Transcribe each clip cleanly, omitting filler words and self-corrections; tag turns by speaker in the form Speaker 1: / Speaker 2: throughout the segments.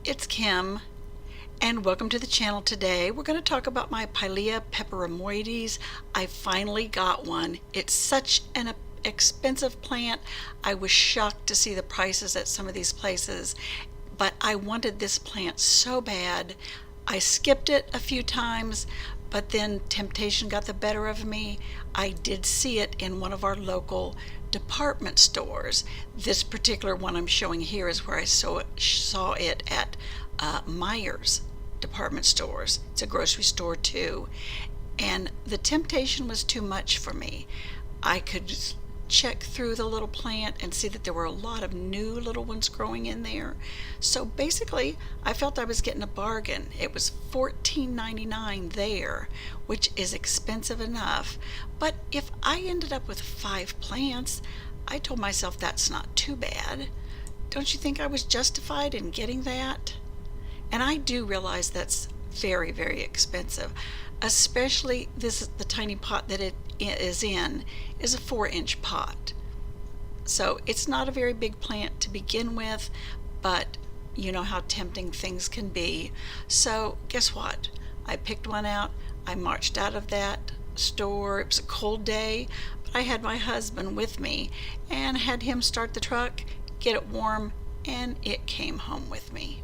Speaker 1: It's Kim, and welcome to the channel. Today we're going to talk about my Pilea peperomioides. I finally got one. It's such an expensive plant. I was shocked to see the prices at some of these places, but I wanted this plant so bad. I skipped it a few times, but then temptation got the better of me. I did see it in one of our local department stores. This particular one I'm showing here is where I saw it at Myers department stores. It's a grocery store too. And the temptation was too much for me. I could check through the little plant and see that there were a lot of new little ones growing in there. So basically, I felt I was getting a bargain. It was $14.99 there, which is expensive enough. But if I ended up with 5 plants, I told myself that's not too bad. Don't you think I was justified in getting that? And I do realize that's very, very expensive, especially the tiny pot that it is in is a 4-inch pot. So it's not a very big plant to begin with, but you know how tempting things can be. So guess what? I picked one out. I marched out of that store. It was a cold day, but I had my husband with me and had him start the truck, get it warm, and it came home with me.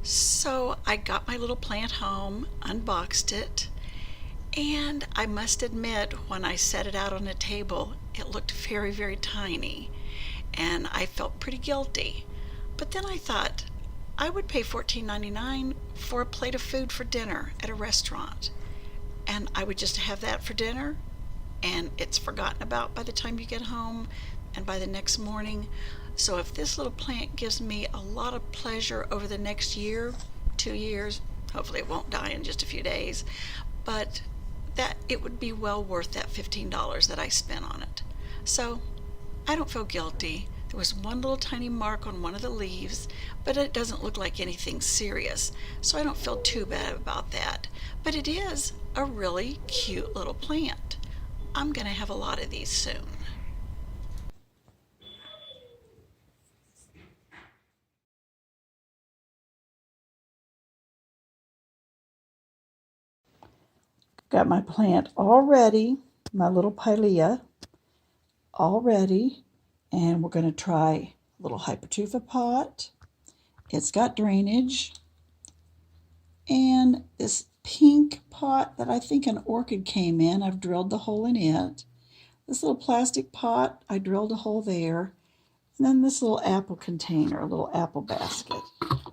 Speaker 1: So I got my little plant home, unboxed it, and I must admit, when I set it out on a table, it looked very, very tiny, and I felt pretty guilty. But then I thought, I would pay $14.99 for a plate of food for dinner at a restaurant, and I would just have that for dinner, and it's forgotten about by the time you get home and by the next morning. So if this little plant gives me a lot of pleasure over the next year, 2 years, hopefully it won't die in just a few days, but that it would be well worth that $15 that I spent on it. So I don't feel guilty. There was one little tiny mark on one of the leaves, but it doesn't look like anything serious, so I don't feel too bad about that. But it is a really cute little plant. I'm going to have a lot of these soon. Got my plant all ready, my little pilea all ready, and we're going to try a little hypertufa pot. It's got drainage, and this pink pot that I think an orchid came in, I've drilled the hole in it. This little plastic pot, I drilled a hole there. And then this little apple container, a little apple basket.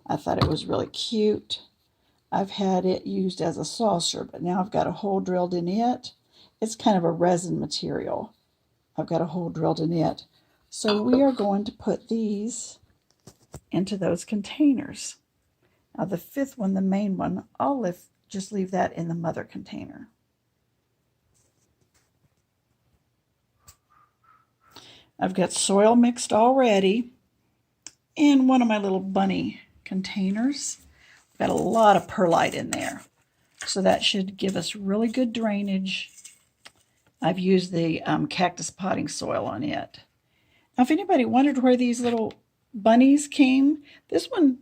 Speaker 1: I thought it was really cute. I've had it used as a saucer, but now I've got a hole drilled in it. It's kind of a resin material. I've got a hole drilled in it. So we are going to put these into those containers. Now the 5th one, the main one, I'll just leave that in the mother container. I've got soil mixed already in one of my little bunny containers. Got a lot of perlite in there, so that should give us really good drainage. I've used the cactus potting soil on it. Now, if anybody wondered where these little bunnies came, this one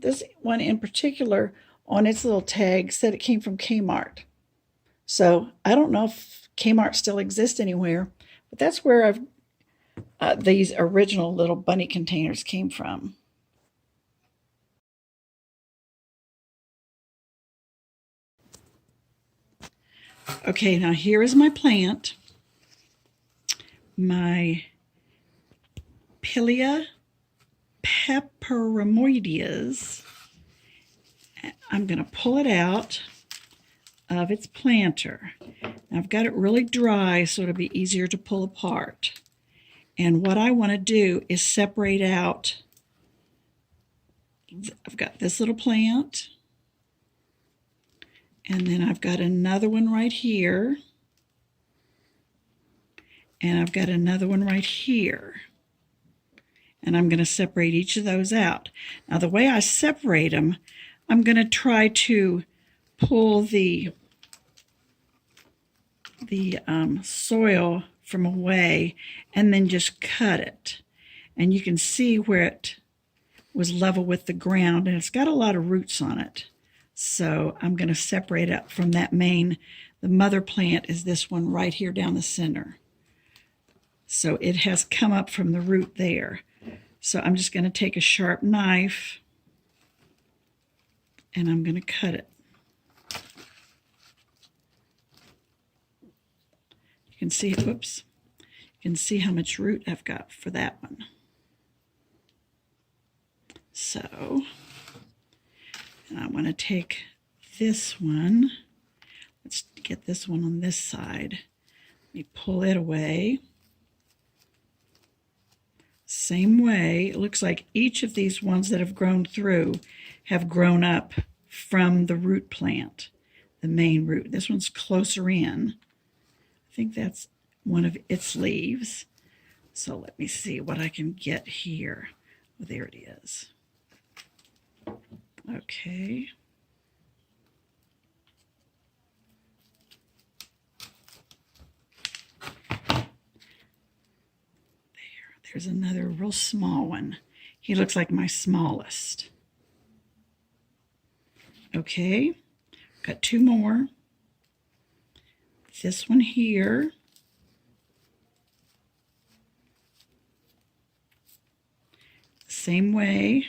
Speaker 1: in particular on its little tag said it came from Kmart. So I don't know if Kmart still exists anywhere, but that's where these original little bunny containers came from. Okay, now here is my plant, my Pilea peperomioides. I'm going to pull it out of its planter. I've got it really dry so it'll be easier to pull apart. And what I want to do is separate out, I've got this little plant, and then I've got another one right here, and I've got another one right here. And I'm going to separate each of those out. Now the way I separate them, I'm going to try to pull the soil from away and then just cut it. And you can see where was level with the ground, and it's got a lot of roots on it. So I'm going to separate it from that main. The mother plant is this one right here down the center. So it has come up from the root there. So I'm just going to take a sharp knife and I'm going to cut it. You can see, whoops, you can see how much root I've got for that one. So, and I want to take this one. Let's get this one on this side. Let me pull it away. Same way, it looks like each of these ones that have grown through have grown up from the root plant, the main root. This one's closer in. I think that's one of its leaves. So let me see what I can get here. Oh, there it is. Okay. There's another real small one. He looks like my smallest. Okay, got two more. This one here. Same way.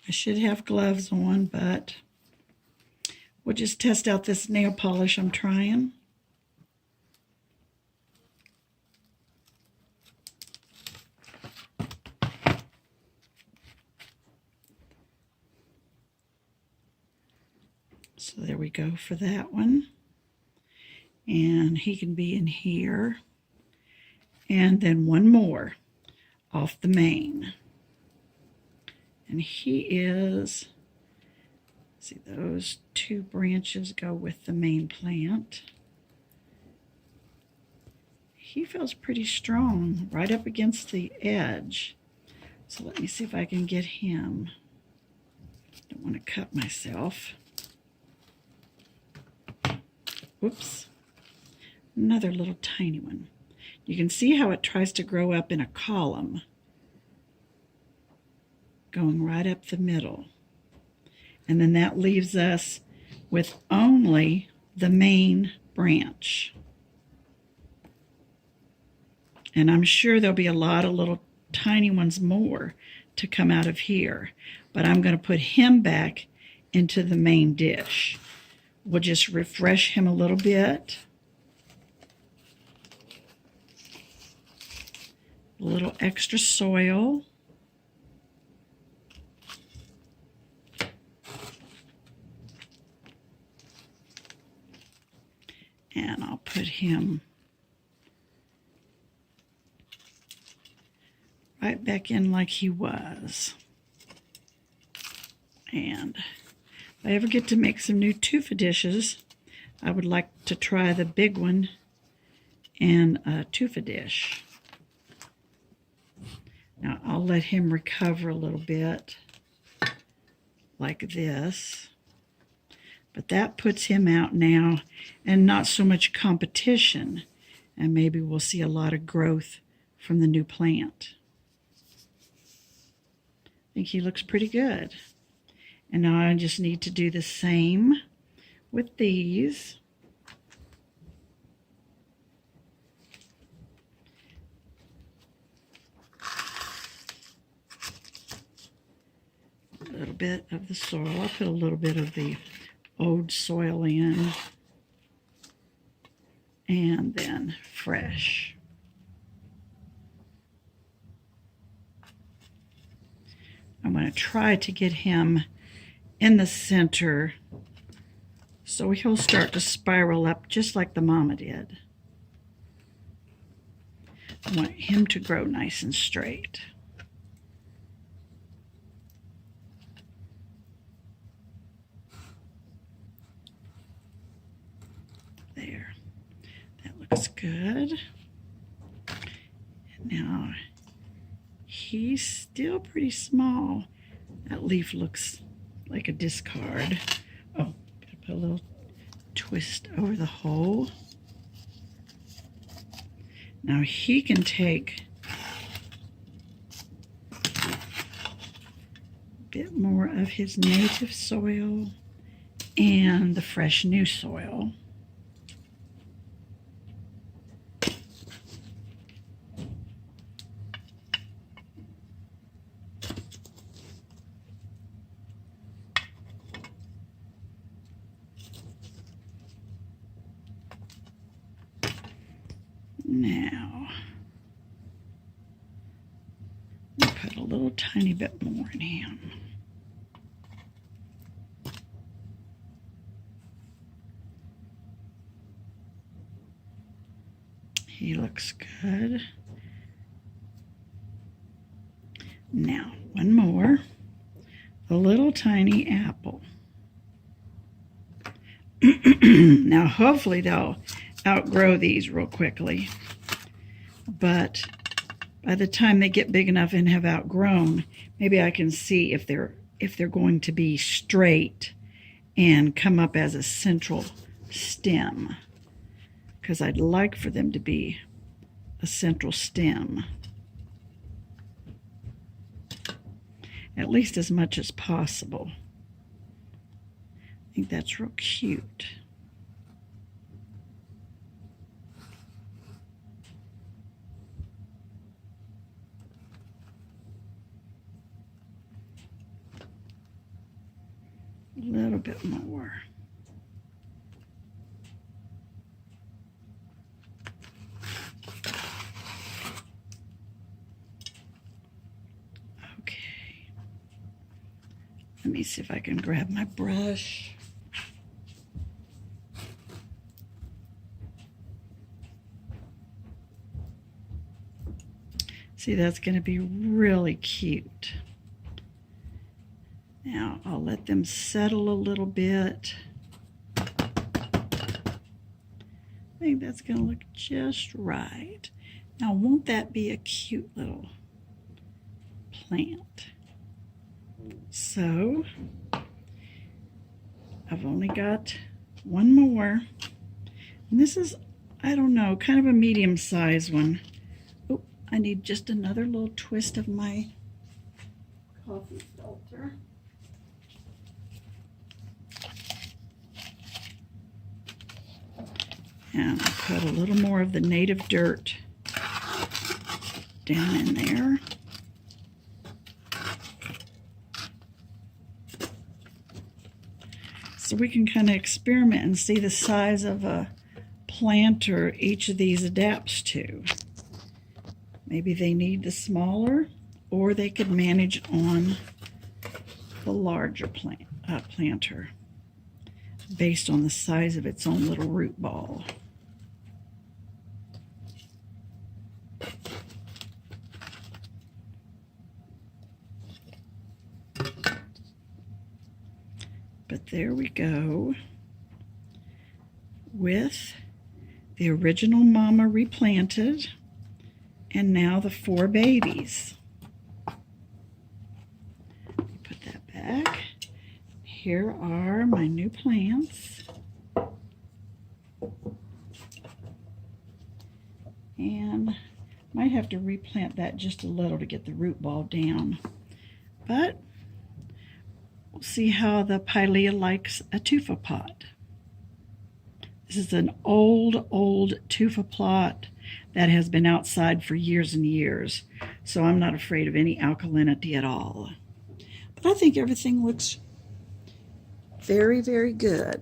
Speaker 1: I should have gloves on, but we'll just test out this nail polish I'm trying. So there we go for that one. And he can be in here. And then one more off the main. And he is, see, those two branches go with the main plant. He feels pretty strong right up against the edge. So let me see if I can get him. Don't want to cut myself. Whoops. Another little tiny one. You can see how it tries to grow up in a column, going right up the middle. And then that leaves us with only the main branch. And I'm sure there'll be a lot of little tiny ones more to come out of here. But I'm going to put him back into the main dish. We'll just refresh him a little bit. A little extra soil. And I'll put him right back in like he was. And if I ever get to make some new tufa dishes, I would like to try the big one in a tufa dish. Now I'll let him recover a little bit like this. But that puts him out now and not so much competition. And maybe we'll see a lot of growth from the new plant. I think he looks pretty good. And now I just need to do the same with these. A little bit of the soil. I'll put a little bit of the old soil in. And then fresh. I'm going to try to get him in the center so he'll start to spiral up just like the mama did. I want him to grow nice and straight. There. That looks good. And now he's still pretty small. That leaf looks like a discard. Oh, gotta put a little twist over the hole. Now he can take bit more of his native soil and the fresh new soil. Now, I'll put a little tiny bit more in him. He looks good. Now, one more. A little tiny apple. Now, hopefully they'll outgrow these real quickly. But by the time they get big enough and have outgrown, maybe I can see if they're going to be straight and come up as a central stem, because I'd like for them to be a central stem, at least as much as possible. I think that's real cute. A little bit more. Okay. Let me see if I can grab my brush. See, that's going to be really cute. Now, I'll let them settle a little bit. I think that's going to look just right. Now, won't that be a cute little plant? So, I've only got one more. And this is, I don't know, kind of a medium-sized one. Oh, I need just another little twist of my coffee filter. And I'll put a little more of the native dirt down in there. So we can kind of experiment and see the size of a planter each of these adapts to. Maybe they need the smaller, or they could manage on the larger planter based on the size of its own little root ball. But there we go with the original mama replanted, and now the 4 babies. Put that back. Here are my new plants. And might have to replant that just a little to get the root ball down. But we'll see how the Pilea likes a tufa pot. This is an old tufa plot that has been outside for years and years, so I'm not afraid of any alkalinity at all. But I think everything looks very, very good.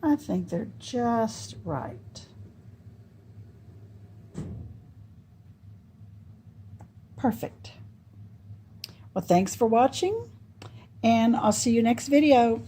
Speaker 1: I think they're just right. Perfect. Well, thanks for watching, and I'll see you next video.